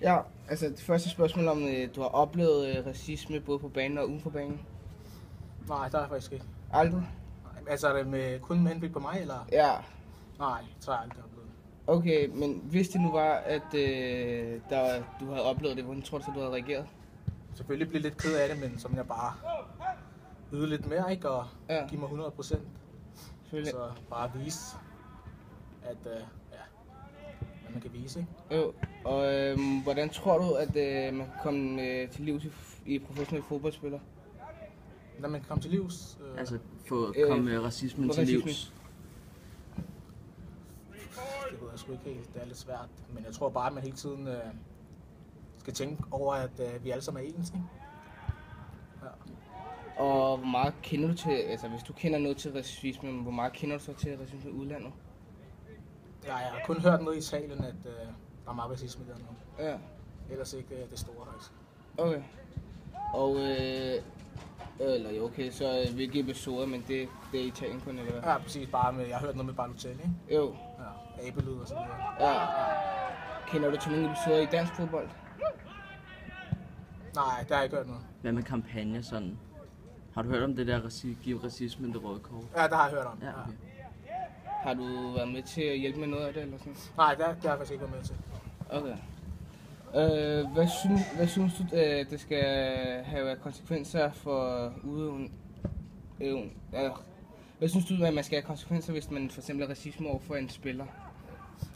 Ja, altså det første spørgsmål om, du har oplevet racisme både på banen og uden for banen? Nej, der er faktisk ikke. Aldrig? Nej, altså er det kun med henblik på mig, eller? Ja. Nej, så har jeg aldrig oplevet. Okay, men hvis det nu var, at du havde oplevet det, hvordan tror du så, du havde reageret? Selvfølgelig blive lidt ked af det, men som jeg bare yde lidt mere, ikke? Og Ja. give mig 100%. Selvfølgelig. Så bare vise, at hvad man kan vise, ikke? Jo, og hvordan tror du, at man kan komme til livs i professionelle fodboldspillere? Når man kan komme til livs... Altså komme racismen til livs. Det ved jeg sgu ikke helt, det er lidt svært. Men jeg tror bare, at man hele tiden skal tænke over, at vi alle sammen er ens, ikke? Ja. Og hvor meget kender du til, altså hvis du kender noget til racisme, hvor meget kender du så til racisme i udlandet? Ja, jeg har kun hørt noget i Italien, at der er meget racisme dernede. Ja. Ellers ikke det store, faktisk. Okay. Og, eller jo, okay, så hvilke episoder, men det er Italien kun, eller hvad? Ja, præcis. Bare med, jeg har hørt noget med Balotelli, ikke? Jo. Ja, abelyd og sådan noget. Ja. Kender du til nogle episoder i dansk fodbold? Nej, der har jeg ikke hørt noget. Hvad med kampagner sådan? Har du hørt om det der give racismen det røde kort? Ja, der har jeg hørt om. Ja, okay. Har du været med til at hjælpe med noget af det, eller sådan? Nej, det har jeg faktisk ikke været med til. Okay. Hvad synes du, det skal have af konsekvenser for udøvende? Hvad synes du, at man skal have konsekvenser, hvis man for eksempel er racisme over for en spiller?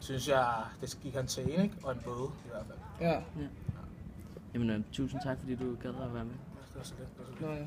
Synes jeg, det skal give karantæne, ikke? Og en bøde i hvert fald. Ja. Jamen, tusind tak, fordi du gad at være med. Det var så lidt. Nå, ja.